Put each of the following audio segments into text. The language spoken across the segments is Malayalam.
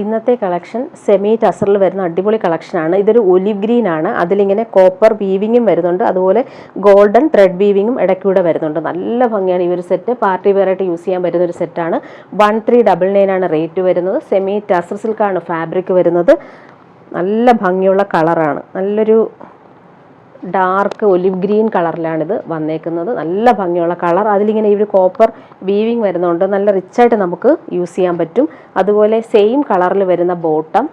ഇന്നത്തെ കളക്ഷൻ സെമി ടസറിൽ വരുന്ന അടിപൊളി കളക്ഷനാണ്. ഇതൊരു ഒലിവ് ഗ്രീൻ ആണ്. അതിലിങ്ങനെ കോപ്പർ വീവിങ്ങും വരുന്നുണ്ട്, അതുപോലെ ഗോൾഡൻ ത്രെഡ് വീവിങ്ങും ഇടയ്ക്കൂടെ വരുന്നുണ്ട്. നല്ല ഭംഗിയാണ് ഈ ഒരു സെറ്റ്. പാർട്ടി വെയർ ആയിട്ട് യൂസ് ചെയ്യാൻ പറ്റുന്ന ഒരു സെറ്റാണ്. 1399 ആണ് റേറ്റ് വരുന്നത്. സെമി ടസർ സിൽക്കാണ് ഫാബ്രിക് വരുന്നത്. നല്ല ഭംഗിയുള്ള കളറാണ്. നല്ലൊരു ഡാർക്ക് ഒലിവ് ഗ്രീൻ കളറിലാണിത് വന്നേക്കുന്നത്. നല്ല ഭംഗിയുള്ള കളർ. അതിലിങ്ങനെ ഈ ഒരു കോപ്പർ വീവിങ് വരുന്നുണ്ട്. നല്ല റിച്ചായിട്ട് നമുക്ക് യൂസ് ചെയ്യാൻ പറ്റും. അതുപോലെ സെയിം കളറിൽ വരുന്ന ബോട്ടം.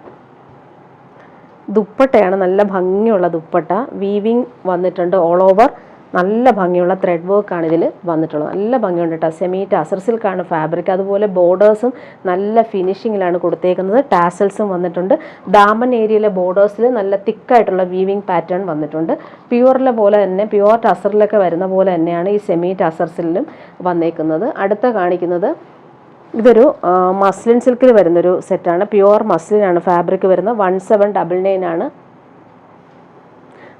ദുപ്പട്ടയാണ് നല്ല ഭംഗിയുള്ള ദുപ്പട്ട. വീവിങ് വന്നിട്ടുണ്ട് ഓൾ ഓവർ. നല്ല ഭംഗിയുള്ള ത്രെഡ് വർക്കാണ് ഇതിൽ വന്നിട്ടുള്ളത്. നല്ല ഭംഗിയുണ്ട് കേട്ടോ. സെമി ടസർ സിൽക്കാണ് ഫാബ്രിക്. അതുപോലെ ബോർഡേഴ്സും നല്ല ഫിനിഷിങ്ങിലാണ് കൊടുത്തേക്കുന്നത്. ടാസൽസും വന്നിട്ടുണ്ട്. ദാമൻ ഏരിയയിലെ ബോർഡേഴ്സിൽ നല്ല തിക്കായിട്ടുള്ള വീവിങ് പാറ്റേൺ വന്നിട്ടുണ്ട്. പ്യുവറിലെ പോലെ തന്നെ, പ്യുവർ ടസറിലൊക്കെ വരുന്ന പോലെ തന്നെയാണ് ഈ സെമി ടസർ സിലും വന്നേക്കുന്നത്. അടുത്ത കാണിക്കുന്നത് ഇതൊരു മസ്ലിൻ സിൽക്കിൽ വരുന്നൊരു സെറ്റാണ്. പ്യുവർ മസ്ലിനാണ് ഫാബ്രിക് വരുന്നത്. 1799 ആണ്.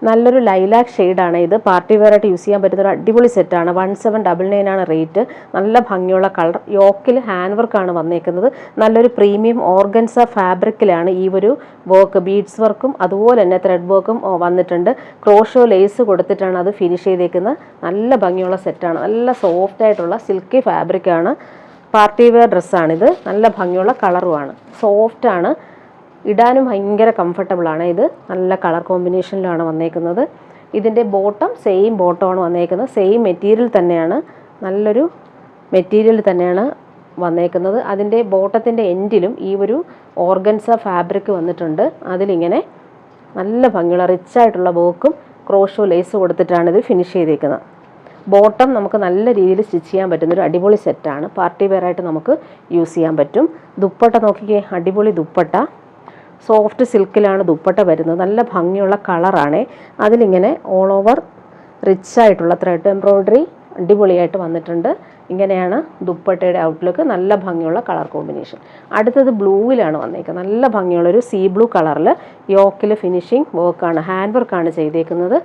നല്ലൊരു ലൈലാക്ക് ഷെയ്ഡാണ് ഇത്. പാർട്ടി വെയർ ആയിട്ട് യൂസ് ചെയ്യാൻ പറ്റുന്ന ഒരു അടിപൊളി സെറ്റാണ്. 1799 ആണ് റേറ്റ്. നല്ല ഭംഗിയുള്ള കളർ. യോക്കിൽ ഹാൻഡ് വർക്കാണ് വന്നേക്കുന്നത്. നല്ലൊരു പ്രീമിയം ഓർഗൻസ ഫാബ്രിക്കിലാണ് ഈ ഒരു വർക്ക്. ബീഡ്സ് വർക്കും അതുപോലെ തന്നെ ത്രെഡ് വർക്കും വന്നിട്ടുണ്ട്. ക്രോഷോ ലേസ് കൊടുത്തിട്ടാണ് അത് ഫിനിഷ് ചെയ്തേക്കുന്നത്. നല്ല ഭംഗിയുള്ള സെറ്റാണ്. നല്ല സോഫ്റ്റ് ആയിട്ടുള്ള സിൽക്കി ഫാബ്രിക്കാണ്. പാർട്ടി വെയർ ഡ്രസ്സാണിത്. നല്ല ഭംഗിയുള്ള കളറുമാണ്. സോഫ്റ്റാണ്. ഇടാനും ഭയങ്കര കംഫർട്ടബിളാണ്. ഇത് നല്ല കളർ കോമ്പിനേഷനിലാണ് വന്നേക്കുന്നത്. ഇതിൻ്റെ ബോട്ടം സെയിം ബോട്ടമാണ് വന്നേക്കുന്നത്. സെയിം മെറ്റീരിയൽ തന്നെയാണ്. നല്ലൊരു മെറ്റീരിയൽ തന്നെയാണ് വന്നേക്കുന്നത്. അതിൻ്റെ ബോട്ടത്തിൻ്റെ എൻഡിലും ഈ ഒരു ഓർഗൻസ ഫാബ്രിക് വന്നിട്ടുണ്ട്. അതിലിങ്ങനെ നല്ല ഭംഗിയുള്ള റിച്ചായിട്ടുള്ള വർക്കും ക്രോഷോ ലേസ് കൊടുത്തിട്ടാണ് ഇത് ഫിനിഷ് ചെയ്തേക്കുന്നത്. ബോട്ടം നമുക്ക് നല്ല രീതിയിൽ സ്റ്റിച്ച് ചെയ്യാൻ പറ്റുന്നൊരു അടിപൊളി സെറ്റാണ്. പാർട്ടി വെയർ ആയിട്ട് നമുക്ക് യൂസ് ചെയ്യാൻ പറ്റും. ദുപ്പട്ട നോക്കിക്കേ, അടിപൊളി ദുപ്പട്ട. സോഫ്റ്റ് സിൽക്കിലാണ് ദുപ്പട്ട വരുന്നത്. നല്ല ഭംഗിയുള്ള കളറാണ്. അതിലിങ്ങനെ ഓൾ ഓവർ റിച്ചായിട്ടുള്ള ത്രെഡ് എംബ്രോയ്ഡറി അടിപൊളിയായിട്ട് വന്നിട്ടുണ്ട്. ഇങ്ങനെയാണ് ദുപ്പട്ടയുടെ ഔട്ട്ലുക്ക്. നല്ല ഭംഗിയുള്ള കളർ കോമ്പിനേഷൻ. അടുത്തത് ബ്ലൂവിലാണ് വന്നേക്കുന്നത്. നല്ല ഭംഗിയുള്ളൊരു സീ ബ്ലൂ കളറിൽ യോക്കിൽ ഫിനിഷിങ് വർക്കാണ്, ഹാൻഡ് വർക്കാണ് ചെയ്തേക്കുന്നത്.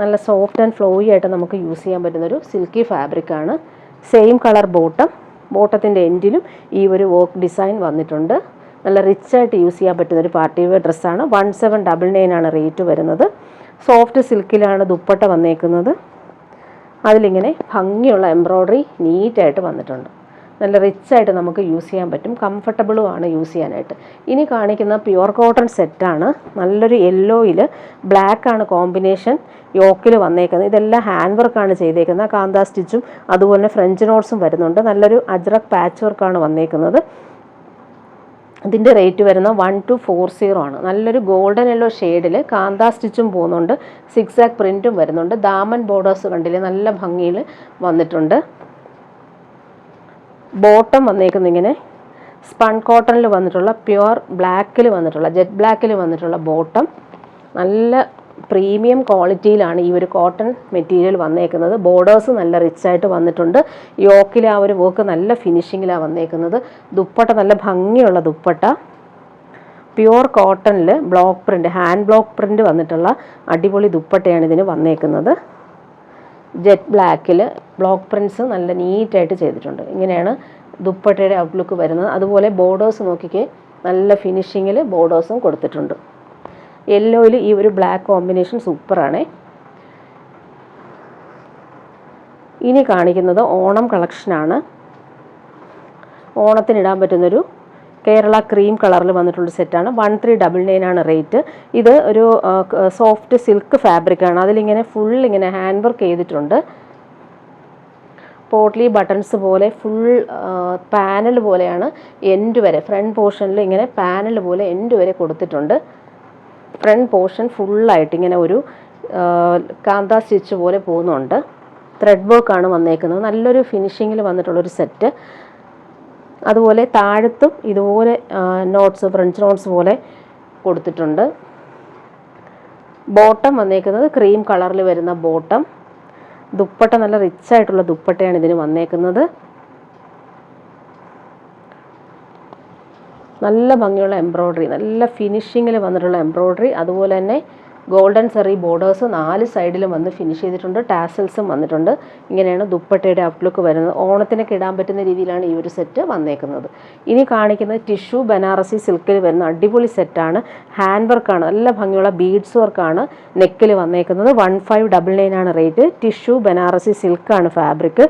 നല്ല സോഫ്റ്റ് ആൻഡ് ഫ്ലോയി ആയിട്ട് നമുക്ക് യൂസ് ചെയ്യാൻ പറ്റുന്നൊരു സിൽക്കി ഫാബ്രിക്കാണ്. Same colour bottom. ബോട്ടത്തിൻ്റെ എൻഡിലും ഈ ഒരു വർക്ക് ഡിസൈൻ വന്നിട്ടുണ്ട്. നല്ല റിച്ചായിട്ട് യൂസ് ചെയ്യാൻ പറ്റുന്നൊരു പാർട്ടി വെയർ ഡ്രസ്സാണ്. 1799 ആണ് റേറ്റ് വരുന്നത്. സോഫ്റ്റ് സിൽക്കിലാണ് ദുപ്പട്ട വന്നേക്കുന്നത്. അതിലിങ്ങനെ ഭംഗിയുള്ള എംബ്രോയ്ഡറി നീറ്റായിട്ട് വന്നിട്ടുണ്ട്. നല്ല റിച്ചായിട്ട് നമുക്ക് യൂസ് ചെയ്യാൻ പറ്റും. കംഫർട്ടബിളുമാണ് യൂസ് ചെയ്യാനായിട്ട്. ഇനി കാണിക്കുന്ന പ്യുവർ കോട്ടൺ സെറ്റാണ്. നല്ലൊരു യെല്ലോയിൽ ബ്ലാക്കാണ് കോമ്പിനേഷൻ യോക്കിൽ വന്നേക്കുന്നത്. ഇതെല്ലാം ഹാൻഡ് വർക്കാണ് ചെയ്തേക്കുന്നത്. കാന്താ സ്റ്റിച്ചും അതുപോലെ ഫ്രഞ്ച് നോട്ട്സും വരുന്നുണ്ട്. നല്ലൊരു അജ്രക് പാച്ച് വർക്കാണ് വന്നേക്കുന്നത്. ഇതിൻ്റെ റേറ്റ് വരുന്ന 1240 ആണ്. നല്ലൊരു ഗോൾഡൻ യെല്ലോ ഷെയ്ഡിൽ കാന്താ സ്റ്റിച്ചും പോകുന്നുണ്ട്. സിക്സാക് പ്രിൻറ്റും വരുന്നുണ്ട്. ദാമൻ ബോർഡേഴ്സ് കണ്ടില്ലേ, നല്ല ഭംഗിയിൽ വന്നിട്ടുണ്ട്. ബോട്ടം വന്നേക്കുന്നത് ഇങ്ങനെ സ്പൺ കോട്ടണിൽ വന്നിട്ടുള്ള പ്യുവർ ബ്ലാക്കിൽ വന്നിട്ടുള്ള ജെറ്റ് ബ്ലാക്കിൽ വന്നിട്ടുള്ള ബോട്ടം. നല്ല പ്രീമിയം ക്വാളിറ്റിയിലാണ് ഈ ഒരു കോട്ടൺ മെറ്റീരിയൽ വന്നേക്കുന്നത്. ബോർഡേഴ്സ് നല്ല റിച്ചായിട്ട് വന്നിട്ടുണ്ട്. യോക്കിൽ ആ ഒരു വർക്ക് നല്ല ഫിനിഷിങ്ങിലാണ് വന്നേക്കുന്നത്. ദുപ്പട്ട നല്ല ഭംഗിയുള്ള ദുപ്പട്ട. പ്യുവർ കോട്ടണിൽ block print, hand block print വന്നിട്ടുള്ള അടിപൊളി ദുപ്പട്ടയാണ് ഇതിന് വന്നേക്കുന്നത്. ജെറ്റ് ബ്ലാക്കിൽ ബ്ലോക്ക് പ്രിൻറ്റ്സ് നല്ല നീറ്റായിട്ട് ചെയ്തിട്ടുണ്ട്. ഇങ്ങനെയാണ് ദുപ്പട്ടയുടെ ഔട്ട്ലുക്ക് വരുന്നത്. അതുപോലെ ബോർഡേഴ്സ് നോക്കിക്കേ, നല്ല ഫിനിഷിങ്ങിൽ ബോർഡേഴ്സും കൊടുത്തിട്ടുണ്ട്. യെല്ലോയിൽ ഈ ഒരു ബ്ലാക്ക് കോമ്പിനേഷൻ സൂപ്പറാണ്. ഇനി കാണിക്കുന്നത് ഓണം കളക്ഷനാണ്. ഓണത്തിനിടാൻ പറ്റുന്നൊരു കേരള ക്രീം കളറിൽ വന്നിട്ടുള്ള സെറ്റാണ്. 1399 ആണ് റേറ്റ്. ഇത് ഒരു സോഫ്റ്റ് സിൽക്ക് ഫാബ്രിക്കാണ്. അതിലിങ്ങനെ ഫുൾ ഇങ്ങനെ ഹാൻഡ് വർക്ക് ചെയ്തിട്ടുണ്ട്. പോട്ട്ലി ബട്ടൺസ് പോലെ ഫുൾ പാനൽ പോലെയാണ് എൻഡ് വരെ. ഫ്രണ്ട് പോർഷനിൽ ഇങ്ങനെ പാനൽ പോലെ എൻഡ് വരെ കൊടുത്തിട്ടുണ്ട്. ഫ്രണ്ട് പോർഷൻ ഫുള്ളായിട്ട് ഇങ്ങനെ ഒരു കാന്താ സ്റ്റിച്ച് പോലെ പോകുന്നുണ്ട്. ത്രെഡ് വർക്കാണ് വന്നേക്കുന്നത്. നല്ലൊരു ഫിനിഷിങ്ങിൽ വന്നിട്ടുള്ളൊരു സെറ്റ്. അതുപോലെ താഴത്തും ഇതുപോലെ നോട്ട്സ്, ഫ്രഞ്ച് നോട്ട്സ് പോലെ കൊടുത്തിട്ടുണ്ട്. ബോട്ടം വന്നേക്കുന്നത് ക്രീം കളറിൽ വരുന്ന ബോട്ടം. ദുപ്പട്ട നല്ല റിച്ചായിട്ടുള്ള ദുപ്പട്ടയാണ് ഇതിന് വന്നേക്കുന്നത്. നല്ല ഭംഗിയുള്ള എംബ്രോയ്ഡറി, നല്ല ഫിനിഷിങ്ങിൽ വന്നിട്ടുള്ള എംബ്രോയ്ഡറി. അതുപോലെ തന്നെ ഗോൾഡൻ സെറി ബോർഡേഴ്സ് 4 സൈഡിലും വന്ന് ഫിനിഷ് ചെയ്തിട്ടുണ്ട്. ടാസൽസും വന്നിട്ടുണ്ട്. ഇങ്ങനെയാണ് ദുപ്പട്ടയുടെ ഔട്ട്ലുക്ക് വരുന്നത്. ഓണത്തിനൊക്കെ ഇടാൻ പറ്റുന്ന രീതിയിലാണ് ഈ ഒരു സെറ്റ് വന്നേക്കുന്നത്. ഇനി കാണിക്കുന്നത് ടിഷ്യൂ ബനാറസി സിൽക്കിൽ വരുന്ന അടിപൊളി സെറ്റാണ്. ഹാൻഡ് വർക്കാണ്, നല്ല ഭംഗിയുള്ള ബീഡ്സ് വർക്കാണ് നെക്കിൽ വന്നേക്കുന്നത്. 1599 ആണ് റേറ്റ്. ടിഷ്യൂ ബനാറസി സിൽക്കാണ് ഫാബ്രിക്.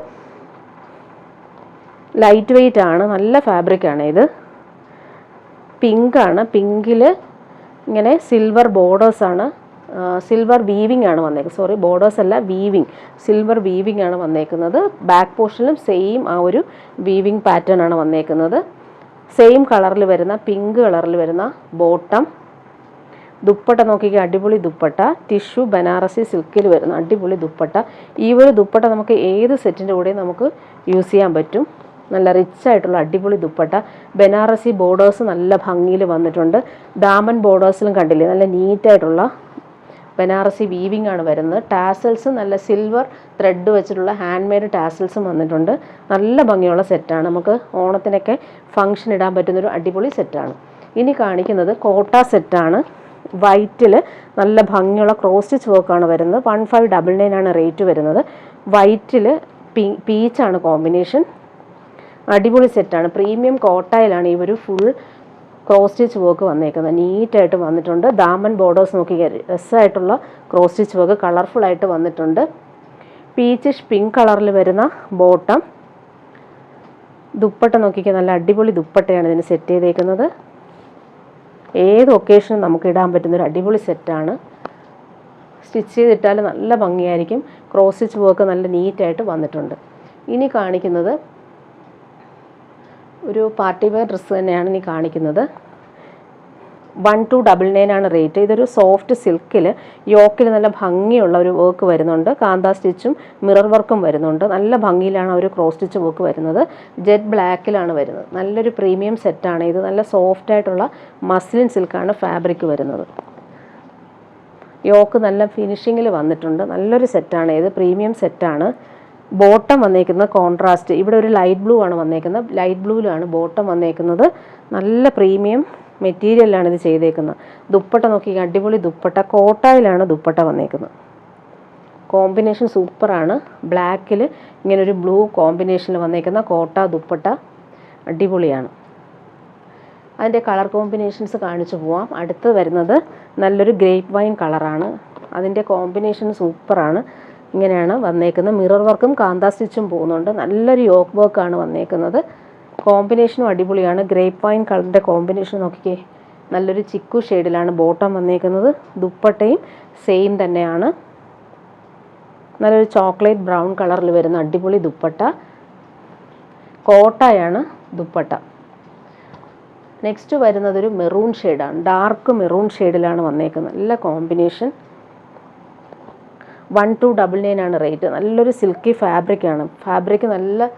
ലൈറ്റ് വെയ്റ്റ് ആണ്, നല്ല ഫാബ്രിക്കാണ് ഇത്. പിങ്കാണ്. പിങ്കിൽ ഇങ്ങനെ സിൽവർ ബോർഡേഴ്സാണ്, സിൽവർ വീവിംഗ് ആണ് വന്നേക്കുന്നത്. ബോർഡേഴ്സ് അല്ല, വീവിങ്, സിൽവർ വീവിംഗ് ആണ് വന്നേക്കുന്നത്. ബാക്ക് പോർഷനിലും സെയിം ആ ഒരു വീവിംഗ് പാറ്റേൺ ആണ് വന്നേക്കുന്നത്. സെയിം കളറിൽ വരുന്ന, പിങ്ക് കളറിൽ വരുന്ന ബോട്ടം. ദുപ്പട്ട നോക്കിക്കുക, അടിപൊളി ദുപ്പട്ട. ടിഷ്യൂ ബനാറസി സിൽക്കിൽ വരുന്ന അടിപൊളി ദുപ്പട്ട. ഈ ഒരു ദുപ്പട്ട നമുക്ക് ഏത് സെറ്റിൻ്റെ കൂടെയും നമുക്ക് യൂസ് ചെയ്യാൻ പറ്റും. നല്ല റിച്ച് ആയിട്ടുള്ള അടിപൊളി ദുപ്പട്ട. ബനാറസി ബോർഡേഴ്സ് നല്ല ഭംഗിയിൽ വന്നിട്ടുണ്ട്. ദാമൻ ബോർഡേഴ്സിലും കണ്ടില്ലേ, നല്ല നീറ്റായിട്ടുള്ള ബനാറസി വീവിംഗ് ആണ് വരുന്നത്. ടാസൽസ് നല്ല സിൽവർ ത്രെഡ് വെച്ചിട്ടുള്ള ഹാൻഡ് മെയ്ഡ് ടാസൽസും വന്നിട്ടുണ്ട്. നല്ല ഭംഗിയുള്ള സെറ്റാണ്. നമുക്ക് ഓണത്തിനൊക്കെ ഫംഗ്ഷൻ ഇടാൻ പറ്റുന്നൊരു അടിപൊളി സെറ്റാണ്. ഇനി കാണിക്കുന്നത് കോട്ട സെറ്റാണ്. വൈറ്റിൽ നല്ല ഭംഗിയുള്ള ക്രോസ് സ്റ്റിച്ച് വർക്കാണ് വരുന്നത്. 1599 ആണ് റേറ്റ് വരുന്നത്. വൈറ്റിൽ പീച്ചാണ് കോമ്പിനേഷൻ. അടിപൊളി സെറ്റാണ്. പ്രീമിയം കോട്ടയിലാണ് ഈ ഒരു ഫുൾ ക്രോസ് സ്റ്റിച്ച് വർക്ക് വന്നേക്കുന്നത്. നീറ്റായിട്ട് വന്നിട്ടുണ്ട്. ദാമൻ ബോർഡേഴ്സ് നോക്കി രസമായിട്ടുള്ള ക്രോസ് സ്റ്റിച്ച് വർക്ക് കളർഫുള്ളായിട്ട് വന്നിട്ടുണ്ട്. പീച്ചിഷ് പിങ്ക് കളറിൽ വരുന്ന ബോട്ടം. ദുപ്പട്ട നോക്കിക്കുക, നല്ല അടിപൊളി ദുപ്പട്ടയാണ് ഇതിന് സെറ്റ് ചെയ്തേക്കുന്നത്. ഏത് ഒക്കേഷനും നമുക്ക് ഇടാൻ പറ്റുന്നൊരു അടിപൊളി സെറ്റാണ്. സ്റ്റിച്ച് ചെയ്തിട്ടാൽ നല്ല ഭംഗിയായിരിക്കും. ക്രോസ് സ്റ്റിച്ച് വർക്ക് നല്ല നീറ്റായിട്ട് വന്നിട്ടുണ്ട്. ഇനി കാണിക്കുന്നത് ഒരു പാർട്ടി വെയർ ഡ്രസ്സ് തന്നെയാണ് ഇനി കാണിക്കുന്നത്. 1299 ആണ് റേറ്റ്. ഇതൊരു സോഫ്റ്റ് സിൽക്കിൽ യോക്കിൽ നല്ല ഭംഗിയുള്ള ഒരു വർക്ക് വരുന്നുണ്ട്. കാന്ത സ്റ്റിച്ചും മിറർ വർക്കും വരുന്നുണ്ട്. നല്ല ഭംഗിയിലാണ് ഒരു ക്രോസ് സ്റ്റിച്ച് വർക്ക് വരുന്നത്. ജെറ്റ് ബ്ലാക്കിലാണ് വരുന്നത്. നല്ലൊരു പ്രീമിയം സെറ്റാണ് ഇത്. നല്ല സോഫ്റ്റ് ആയിട്ടുള്ള മസ്ലിൻ സിൽക്കാണ് ഫാബ്രിക് വരുന്നത്. യോക്ക് നല്ല ഫിനിഷിങ്ങിൽ വന്നിട്ടുണ്ട്. നല്ലൊരു സെറ്റാണ് ഇത്. പ്രീമിയം സെറ്റാണ്. ബോട്ടം വന്നേക്കുന്നത് കോൺട്രാസ്റ്റ്. ഇവിടെ ഒരു ലൈറ്റ് ബ്ലൂ ആണ് വന്നേക്കുന്നത്. ലൈറ്റ് ബ്ലൂവിലാണ് ബോട്ടം വന്നേക്കുന്നത്. നല്ല പ്രീമിയം മെറ്റീരിയലാണ് ഇത് ചെയ്തേക്കുന്നത്. ദുപ്പട്ട നോക്കി, അടിപൊളി ദുപ്പട്ട. കോട്ടയിലാണ് ദുപ്പട്ട വന്നേക്കുന്നത്. കോമ്പിനേഷൻ സൂപ്പറാണ്. ബ്ലാക്കിൽ ഇങ്ങനൊരു ബ്ലൂ കോമ്പിനേഷനിൽ വന്നേക്കുന്ന കോട്ട ദുപ്പട്ട അടിപൊളിയാണ്. അതിൻ്റെ കളർ കോമ്പിനേഷൻസ് കാണിച്ചു പോവാം. അടുത്ത് വരുന്നത് നല്ലൊരു ഗ്രേപ്പ് വൈൻ കളറാണ്. അതിൻ്റെ കോമ്പിനേഷൻ സൂപ്പറാണ്. ഇങ്ങനെയാണ് വന്നേക്കുന്നത്. മിറർ വർക്കും കാന്ത സ്റ്റിച്ചും പോകുന്നുണ്ട്. നല്ലൊരു യോക്ക് വർക്കാണ് വന്നേക്കുന്നത്. കോമ്പിനേഷനും അടിപൊളിയാണ്. ഗ്രേപ്പ് വൈൻ കളറിൻ്റെ കോമ്പിനേഷൻ നോക്കിക്കേ, നല്ലൊരു ചിക്കു ഷെയ്ഡിലാണ് ബോട്ടം വന്നേക്കുന്നത്. ദുപ്പട്ടയും സെയിം തന്നെയാണ്. നല്ലൊരു ചോക്ലേറ്റ് ബ്രൗൺ കളറിൽ വരുന്ന അടിപൊളി ദുപ്പട്ട. കോട്ടയാണ് ദുപ്പട്ട. നെക്സ്റ്റ് വരുന്നതൊരു മെറൂൺ ഷെയ്ഡാണ്. ഡാർക്ക് മെറൂൺ ഷെയ്ഡിലാണ് വന്നേക്കുന്നത്. നല്ല കോമ്പിനേഷൻ. 1299 ആണ് റേറ്റ്. നല്ലൊരു സിൽക്കി ഫാബ്രിക്കാണ്. ഫാബ്രിക് നല്ല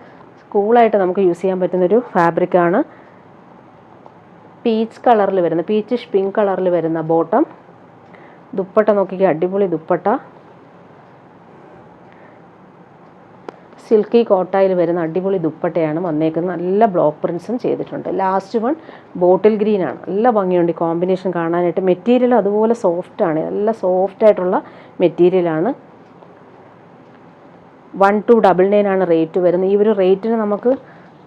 കൂളായിട്ട് നമുക്ക് യൂസ് ചെയ്യാൻ പറ്റുന്നൊരു ഫാബ്രിക്കാണ്. പീച്ച് കളറിൽ വരുന്ന, പീച്ചിഷ് പിങ്ക് കളറിൽ വരുന്ന ബോട്ടം. ദുപ്പട്ട നോക്കിക്കുക, അടിപൊളി ദുപ്പട്ട. സിൽക്കി കോട്ടായിൽ വരുന്ന അടിപൊളി ദുപ്പട്ടയാണ് വന്നേക്കുന്നത്. നല്ല ബ്ലോക്ക് പ്രിൻസും ചെയ്തിട്ടുണ്ട്. ലാസ്റ്റ് വൺ ബോട്ടിൽ ഗ്രീനാണ്. നല്ല ഭംഗിയുണ്ട് ഈ കോമ്പിനേഷൻ കാണാനായിട്ട്. മെറ്റീരിയൽ അതുപോലെ സോഫ്റ്റാണ്. നല്ല സോഫ്റ്റായിട്ടുള്ള മെറ്റീരിയലാണ്. 1299 ആണ് റേറ്റ് വരുന്നത്. ഈ ഒരു റേറ്റിന് നമുക്ക്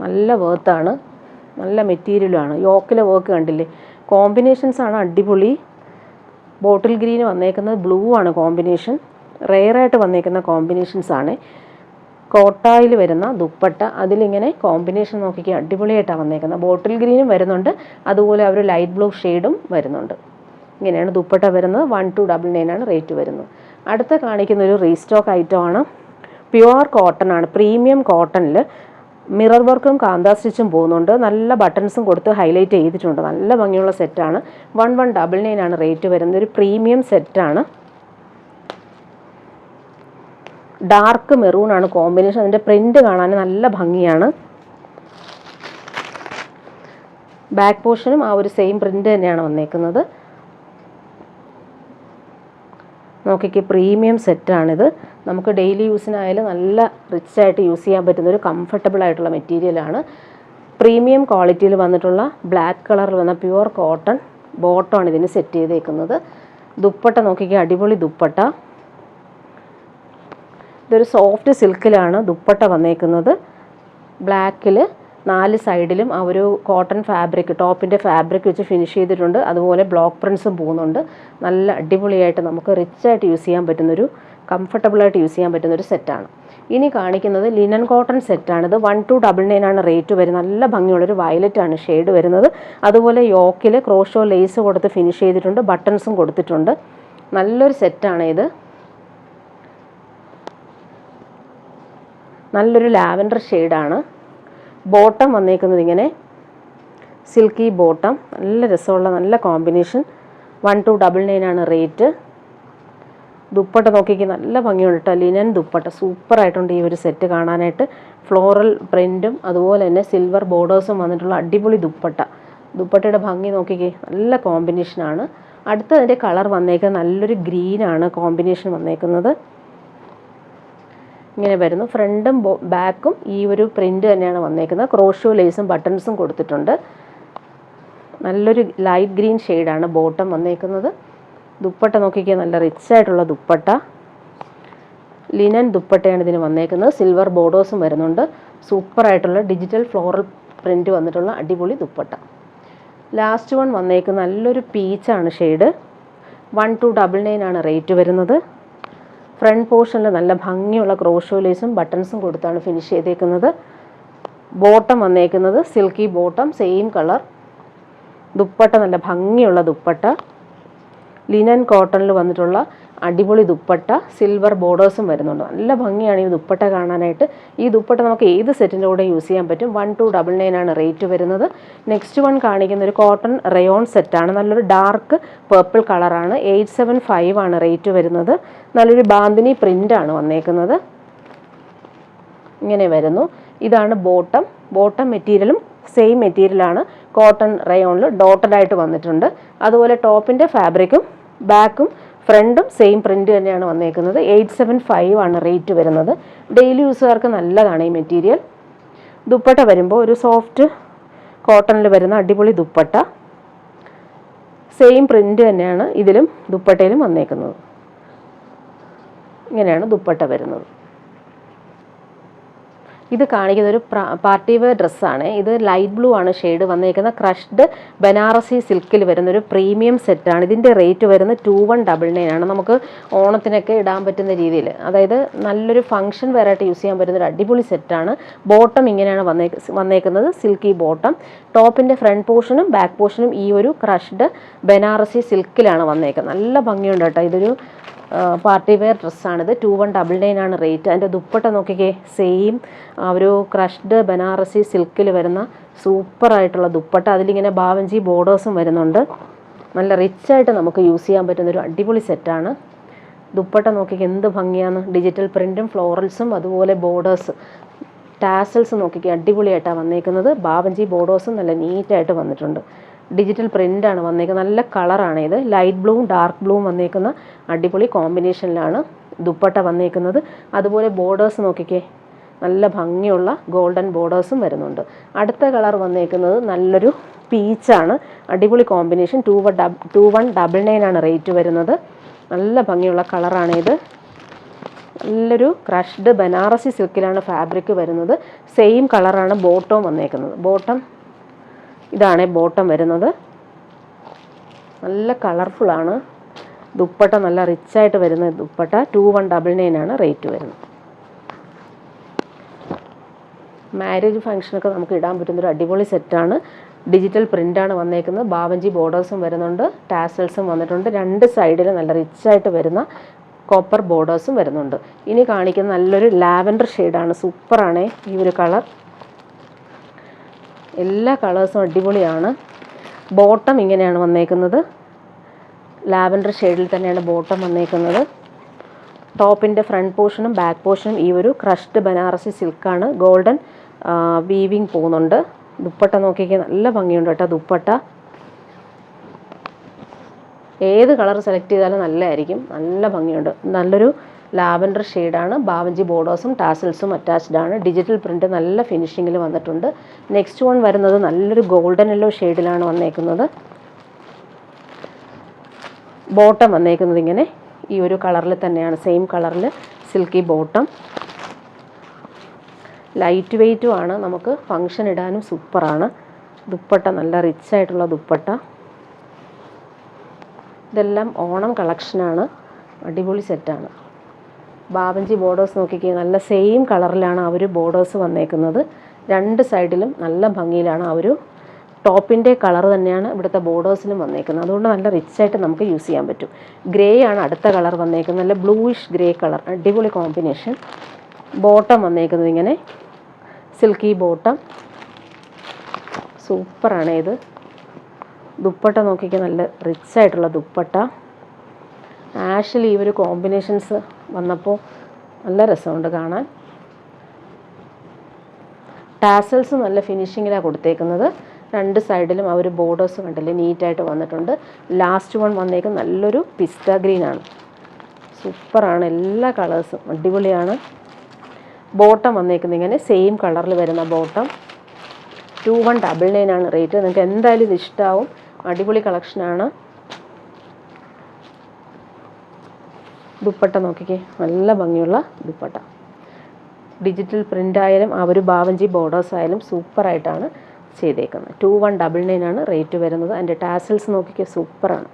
നല്ല വേർത്താണ്. നല്ല മെറ്റീരിയലാണ്. യോക്കിലെ വർക്ക് കണ്ടില്ലേ, കോമ്പിനേഷൻസാണ് അടിപൊളി. ബോട്ടിൽ ഗ്രീന് വന്നേക്കുന്നത് ബ്ലൂ ആണ് കോമ്പിനേഷൻ. റെയറായിട്ട് വന്നേക്കുന്ന കോമ്പിനേഷൻസാണ്. കോട്ടായിൽ വരുന്ന ദുപ്പട്ട, അതിലിങ്ങനെ കോമ്പിനേഷൻ നോക്കിക്കുക, അടിപൊളിയായിട്ടാണ് വന്നേക്കുന്നത്. ബോട്ടിൽ ഗ്രീനും വരുന്നുണ്ട്, അതുപോലെ ഒരു ലൈറ്റ് ബ്ലൂ ഷെയ്ഡും വരുന്നുണ്ട്. ഇങ്ങനെയാണ് ദുപ്പട്ട വരുന്നത്. 1299 ആണ് റേറ്റ് വരുന്നത്. അടുത്ത കാണിക്കുന്ന ഒരു റീസ്റ്റോക്ക് ഐറ്റമാണ്. പ്യുവർ കോട്ടൺ ആണ്. പ്രീമിയം കോട്ടണിൽ മിറർ വർക്കും കാന്ത സ്റ്റിച്ചും പോകുന്നുണ്ട്. നല്ല ബട്ടൺസും കൊടുത്ത് ഹൈലൈറ്റ് ചെയ്തിട്ടുണ്ട്. നല്ല ഭംഗിയുള്ള സെറ്റാണ്. 1199 ആണ് റേറ്റ് വരുന്നത്. ഒരു പ്രീമിയം സെറ്റാണ്. ഡാർക്ക് മെറൂൺ ആണ് കോമ്പിനേഷൻ. അതിൻ്റെ പ്രിൻ്റ് കാണാൻ നല്ല ഭംഗിയാണ്. ബാക്ക് പോർഷനും ആ ഒരു സെയിം പ്രിൻ്റ് തന്നെയാണ് വന്നേക്കുന്നത്. നോക്കിക്ക്, പ്രീമിയം സെറ്റാണിത്. നമുക്ക് ഡെയിലി യൂസിനായാലും നല്ല റിച്ചായിട്ട് യൂസ് ചെയ്യാൻ പറ്റുന്ന ഒരു കംഫർട്ടബിൾ ആയിട്ടുള്ള മെറ്റീരിയലാണ്. പ്രീമിയം ക്വാളിറ്റിയിൽ വന്നിട്ടുള്ള ബ്ലാക്ക് കളറിൽ വന്ന പ്യുവർ കോട്ടൺ ബോട്ടമാണ് ഇതിന് സെറ്റ് ചെയ്തേക്കുന്നത്. ദുപ്പട്ട നോക്കിക്കുക, അടിപൊളി ദുപ്പട്ട. ഇതൊരു സോഫ്റ്റ് സിൽക്കിലാണ് ദുപ്പട്ട വന്നേക്കുന്നത്. ബ്ലാക്കിൽ 4 സൈഡിലും ആ ഒരു കോട്ടൺ ഫാബ്രിക്, ടോപ്പിൻ്റെ ഫാബ്രിക് വെച്ച് ഫിനിഷ് ചെയ്തിട്ടുണ്ട്. അതുപോലെ ബ്ലോക്ക് പ്രിൻസും പോകുന്നുണ്ട്. നല്ല അടിപൊളിയായിട്ട് നമുക്ക് റിച്ചായിട്ട് യൂസ് ചെയ്യാൻ പറ്റുന്നൊരു, കംഫർട്ടബിളായിട്ട് യൂസ് ചെയ്യാൻ പറ്റുന്നൊരു സെറ്റാണ്. ഇനി കാണിക്കുന്നത് ലിനൻ കോട്ടൺ സെറ്റാണിത്. 1299 ആണ് റേറ്റ് വരുന്നത്. നല്ല ഭംഗിയുള്ളൊരു വയലറ്റാണ് ഷെയ്ഡ് വരുന്നത്. അതുപോലെ യോക്കിൽ ക്രോഷോ ലേസ് കൊടുത്ത് ഫിനിഷ് ചെയ്തിട്ടുണ്ട്, ബട്ടൺസും കൊടുത്തിട്ടുണ്ട്. നല്ലൊരു സെറ്റാണ് ഇത്. നല്ലൊരു ലാവൻഡർ ഷെയ്ഡാണ്. ബോട്ടം വന്നേക്കുന്നത് ഇങ്ങനെ സിൽക്കി ബോട്ടം, നല്ല രസമുള്ള നല്ല കോമ്പിനേഷൻ. 1299 ആണ് റേറ്റ്. ദുപ്പട്ട നോക്കിക്ക് നല്ല ഭംഗിയുണ്ട് കേട്ടോ, ലിനൻ ദുപ്പട്ട സൂപ്പറായിട്ടുണ്ട് ഈ ഒരു സെറ്റ് കാണാനായിട്ട്. ഫ്ലോറൽ പ്രിൻറ്റും അതുപോലെ തന്നെ സിൽവർ ബോർഡേഴ്സും വന്നിട്ടുള്ള അടിപൊളി ദുപ്പട്ട. ദുപ്പട്ടയുടെ ഭംഗി നോക്കിക്കേ, നല്ല കോമ്പിനേഷനാണ്. അടുത്തതിൻ്റെ കളർ വന്നേക്കുന്നത് നല്ലൊരു ഗ്രീനാണ് കോമ്പിനേഷൻ വന്നേക്കുന്നത്. ഇങ്ങനെ വരുന്നു. ഫ്രണ്ടും ബാക്കും ഈ ഒരു പ്രിൻ്റ് തന്നെയാണ് വന്നേക്കുന്നത്. ക്രോഷോ ലേസും ബട്ടൺസും കൊടുത്തിട്ടുണ്ട്. നല്ലൊരു ലൈറ്റ് ഗ്രീൻ ഷെയ്ഡാണ് ബോട്ടം വന്നേക്കുന്നത്. ദുപ്പട്ട നോക്കിക്കുക, നല്ല റിച്ചായിട്ടുള്ള ദുപ്പട്ട. ലിനൻ ദുപ്പട്ടയാണ് ഇതിന് വന്നേക്കുന്നത്. സിൽവർ ബോർഡേഴ്സും വരുന്നുണ്ട്. സൂപ്പറായിട്ടുള്ള ഡിജിറ്റൽ ഫ്ലോറൽ പ്രിൻ്റ് വന്നിട്ടുള്ള അടിപൊളി ദുപ്പട്ട. ലാസ്റ്റ് വൺ വന്നേക്കുന്നത് നല്ലൊരു പീച്ചാണ് ഷെയ്ഡ്. 1299 ആണ് റേറ്റ് വരുന്നത്. ഫ്രണ്ട് പോർഷനിൽ നല്ല ഭംഗിയുള്ള ക്രോഷോ ലേസും ബട്ടൺസും കൊടുത്താണ് ഫിനിഷ് ചെയ്തേക്കുന്നത്. ബോട്ടം വന്നേക്കുന്നത് silky bottom, same colour. Dupatta നല്ല ഭംഗിയുള്ള ദുപ്പട്ട. ലിനൻ കോട്ടണിൽ വന്നിട്ടുള്ള അടിപൊളി ദുപ്പട്ട. സിൽവർ ബോർഡേഴ്സും വരുന്നുണ്ട്. നല്ല ഭംഗിയാണ് ഈ ദുപ്പട്ട കാണാനായിട്ട്. ഈ ദുപ്പട്ട നമുക്ക് ഏത് സെറ്റിൻ്റെ കൂടെ യൂസ് ചെയ്യാൻ പറ്റും. 1299 ആണ് റേറ്റ് വരുന്നത്. നെക്സ്റ്റ് വൺ കാണിക്കുന്ന ഒരു കോട്ടൺ റയോൺ സെറ്റാണ്. നല്ലൊരു ഡാർക്ക് പേർപ്പിൾ കളറാണ്. 875 ആണ് റേറ്റ് വരുന്നത്. നല്ലൊരു ബാന്തിനി പ്രിൻ്റാണ് വന്നേക്കുന്നത്. ഇങ്ങനെ വരുന്നു. ഇതാണ് ബോട്ടം. ബോട്ടം മെറ്റീരിയലും സെയിം മെറ്റീരിയലാണ്. കോട്ടൺ റയോണിൽ ഡോട്ടഡ് ആയിട്ട് വന്നിട്ടുണ്ട്. അതുപോലെ ടോപ്പിൻ്റെ ഫാബ്രിക്കും ബാക്കും ഫ്രണ്ടും സെയിം പ്രിൻ്റ് തന്നെയാണ് വന്നേക്കുന്നത്. 875 ആണ് റേറ്റ് വരുന്നത്. ഡെയിലി യൂസുകാർക്ക് നല്ലതാണ് ഈ മെറ്റീരിയൽ. ദുപ്പട്ട വരുമ്പോൾ ഒരു സോഫ്റ്റ് കോട്ടണിൽ വരുന്ന അടിപൊളി ദുപ്പട്ട. സെയിം പ്രിൻ്റ് തന്നെയാണ് ഇതിലും ദുപ്പട്ടയിലും വന്നേക്കുന്നത്. ഇങ്ങനെയാണ് ദുപ്പട്ട വരുന്നത്. ഇത് കാണിക്കുന്ന ഒരു പാർട്ടി വെയർ ഡ്രസ്സാണ്. ഇത് ലൈറ്റ് ബ്ലൂ ആണ് ഷെയ്ഡ് വന്നേക്കുന്ന. ക്രഷ്ഡ് ബനാറസി സിൽക്കിൽ വരുന്നൊരു പ്രീമിയം സെറ്റാണ്. ഇതിൻ്റെ റേറ്റ് വരുന്നത് 2199 ആണ്. നമുക്ക് ഓണത്തിനൊക്കെ ഇടാൻ പറ്റുന്ന രീതിയിൽ, അതായത് നല്ലൊരു ഫംഗ്ഷൻ വെയറായിട്ട് യൂസ് ചെയ്യാൻ പറ്റുന്നൊരു അടിപൊളി സെറ്റാണ്. ബോട്ടം ഇങ്ങനെയാണ് വന്നേക്കുന്നത്, സിൽക്കി ബോട്ടം. ടോപ്പിൻ്റെ ഫ്രണ്ട് പോർഷനും ബാക്ക് പോർഷനും ഈ ഒരു ക്രഷ്ഡ് ബനാറസി സിൽക്കിലാണ് വന്നേക്കുന്നത്. നല്ല ഭംഗിയുണ്ട് കേട്ടോ. ഇതൊരു പാർട്ടി വെയർ ഡ്രസ്സാണിത്. 2199 ആണ് റേറ്റ്. അതിൻ്റെ ദുപ്പട്ട നോക്കിക്കേ, സെയിം ഒരു ക്രഷ്ഡ് ബനാറസി സിൽക്കിൽ വരുന്ന സൂപ്പറായിട്ടുള്ള ദുപ്പട്ട. അതിലിങ്ങനെ ബാവഞ്ചി ബോർഡേഴ്സും വരുന്നുണ്ട്. നല്ല റിച്ചായിട്ട് നമുക്ക് യൂസ് ചെയ്യാൻ പറ്റുന്നൊരു അടിപൊളി സെറ്റാണ്. ദുപ്പട്ട നോക്കിക്കേ എന്ത് ഭംഗിയാണ്. ഡിജിറ്റൽ പ്രിൻറ്റും ഫ്ലോറൽസും അതുപോലെ ബോർഡേഴ്സ് ടാസൽസ് നോക്കിക്കേ അടിപൊളിയായിട്ടാണ് വന്നേക്കുന്നത്. ബാവഞ്ചി ബോർഡേഴ്സും നല്ല നീറ്റായിട്ട് വന്നിട്ടുണ്ട്. ഡിജിറ്റൽ പ്രിൻ്റാണ് വന്നേക്കുന്നത്. നല്ല കളറാണ് ഇത്. ലൈറ്റ് ബ്ലൂവും ഡാർക്ക് ബ്ലൂവും വന്നേക്കുന്ന അടിപൊളി കോമ്പിനേഷനിലാണ് ദുപ്പട്ട വന്നേക്കുന്നത്. അതുപോലെ ബോർഡേഴ്സ് നോക്കിക്കേ, നല്ല ഭംഗിയുള്ള ഗോൾഡൻ ബോർഡേഴ്സും വരുന്നുണ്ട്. അടുത്ത കളർ വന്നേക്കുന്നത് നല്ലൊരു പീച്ചാണ്. അടിപൊളി കോമ്പിനേഷൻ. 2199 ആണ് റേറ്റ് വരുന്നത്. നല്ല ഭംഗിയുള്ള കളറാണ് ഇത്. നല്ലൊരു ക്രഷ്ഡ് ബനാറസി സിൽക്കിലാണ് ഫാബ്രിക് വരുന്നത്. സെയിം കളറാണ് ബോട്ടവും വന്നേക്കുന്നത്. ബോട്ടം ഇതാണ് ബോട്ടം വരുന്നത്. നല്ല കളർഫുള്ളാണ്. ദുപ്പട്ട നല്ല റിച്ചായിട്ട് വരുന്ന ദുപ്പട്ട. 2199 ആണ് റേറ്റ് വരുന്നത്. മാരേജ് ഫംഗ്ഷനൊക്കെ നമുക്ക് ഇടാൻ പറ്റുന്നൊരു അടിപൊളി സെറ്റാണ്. ഡിജിറ്റൽ പ്രിൻ്റാണ് വന്നേക്കുന്നത്. ബാവഞ്ചി ബോർഡേഴ്സും വരുന്നുണ്ട്. ടാസൽസും വന്നിട്ടുണ്ട്. 2 സൈഡിൽ നല്ല റിച്ചായിട്ട് വരുന്ന കോപ്പർ ബോർഡേഴ്സും വരുന്നുണ്ട്. ഇനി കാണിക്കുന്ന നല്ലൊരു ലാവൻഡർ ഷെയ്ഡാണ്. സൂപ്പറാണ് ഈ ഒരു കളർ. എല്ലാ കളേഴ്സും അടിപൊളിയാണ്. ബോട്ടം ഇങ്ങനെയാണ് വന്നേക്കുന്നത്. ലാവൻഡർ ഷെയ്ഡിൽ തന്നെയാണ് ബോട്ടം വന്നേക്കുന്നത്. ടോപ്പിൻ്റെ ഫ്രണ്ട് പോർഷനും ബാക്ക് പോർഷനും ഈ ഒരു ക്രഷ്ഡ് ബനാറസി സിൽക്കാണ്. ഗോൾഡൻ വീവിങ് പോകുന്നുണ്ട്. ദുപ്പട്ട നോക്കിക്കേ, നല്ല ഭംഗിയുണ്ട് കേട്ടോ ദുപ്പട്ട. ഏത് കളർ സെലക്ട് ചെയ്താലും നല്ലതായിരിക്കും. നല്ല ഭംഗിയുണ്ട്. നല്ലൊരു ലാവൻഡർ ഷെയ്ഡാണ്. ബാവഞ്ചി ബോർഡേഴ്സും ടാസൽസും അറ്റാച്ച്ഡ് ആണ്. ഡിജിറ്റൽ പ്രിൻ്റ് നല്ല ഫിനിഷിങ്ങിൽ വന്നിട്ടുണ്ട്. നെക്സ്റ്റ് വൺ വരുന്നത് നല്ലൊരു ഗോൾഡൻ യെല്ലോ ഷെയ്ഡിലാണ് വന്നേക്കുന്നത്. ബോട്ടം വന്നേക്കുന്നത് ഇങ്ങനെ ഈ ഒരു കളറിൽ തന്നെയാണ്, സെയിം കളറിൽ സിൽക്കി ബോട്ടം. ലൈറ്റ് വെയ്റ്റും ആണ്, നമുക്ക് ഫങ്ഷൻ ഇടാനും സൂപ്പറാണ്. ദുപ്പട്ട നല്ല റിച്ച് ആയിട്ടുള്ള ദുപ്പട്ട. ഇതെല്ലാം ഓണം കളക്ഷനാണ്, അടിപൊളി സെറ്റാണ്. ബാവഞ്ചി ബോർഡേഴ്സ് നോക്കിക്കേ, നല്ല സെയിം കളറിലാണ് ആ ഒരു ബോർഡേഴ്സ് വന്നേക്കുന്നത്. രണ്ട് സൈഡിലും നല്ല ഭംഗിയിലാണ് ആ ഒരു ടോപ്പിൻ്റെ കളർ തന്നെയാണ് ഇവിടുത്തെ ബോർഡേഴ്സിലും വന്നേക്കുന്നത്. അതുകൊണ്ട് നല്ല റിച്ചായിട്ട് നമുക്ക് യൂസ് ചെയ്യാൻ പറ്റും. ഗ്രേ ആണ് അടുത്ത കളർ വന്നേക്കുന്നത്, നല്ല ബ്ലൂയിഷ് ഗ്രേ കളർ, അടിപൊളി കോമ്പിനേഷൻ. ബോട്ടം വന്നേക്കുന്നത് ഇങ്ങനെ സിൽക്കി ബോട്ടം, സൂപ്പറാണ് ഇത്. ദുപ്പട്ട നോക്കിക്കേ, നല്ല റിച്ചായിട്ടുള്ള ദുപ്പട്ട. ആഷിൽ ഈ ഒരു കോമ്പിനേഷൻസ് വന്നപ്പോൾ നല്ല രസമുണ്ട് കാണാൻ. ടാസൽസ് നല്ല ഫിനിഷിങ്ങിലാണ് കൊടുത്തേക്കുന്നത്. രണ്ട് സൈഡിലും ആ ഒരു ബോർഡേഴ്സ് കണ്ടില്ലേ, നീറ്റായിട്ട് വന്നിട്ടുണ്ട്. ലാസ്റ്റ് വൺ വന്നേക്കും നല്ലൊരു പിസ്ത ഗ്രീനാണ്, സൂപ്പറാണ്. എല്ലാ കളേഴ്സും അടിപൊളിയാണ്. ബോട്ടം വന്നേക്കുന്നത് ഇങ്ങനെ സെയിം കളറിൽ വരുന്ന ബോട്ടം. 2199 ആണ് റേറ്റ്. നിങ്ങൾക്ക് എന്തായാലും ഇത് ഇഷ്ടമാവും, അടിപൊളി കളക്ഷനാണ്. ദുപ്പട്ട നോക്കിക്കേ, നല്ല ഭംഗിയുള്ള ദുപ്പട്ട. ഡിജിറ്റൽ പ്രിൻ്റ് ആയാലും ആ ഒരു ബാവഞ്ചി ബോർഡേഴ്സ് ആയാലും സൂപ്പറായിട്ടാണ് ചെയ്തേക്കുന്നത്. 2199 ആണ് റേറ്റ് വരുന്നത്. അതിൻ്റെ ടാസൽസ് നോക്കിക്കേ, സൂപ്പറാണ്.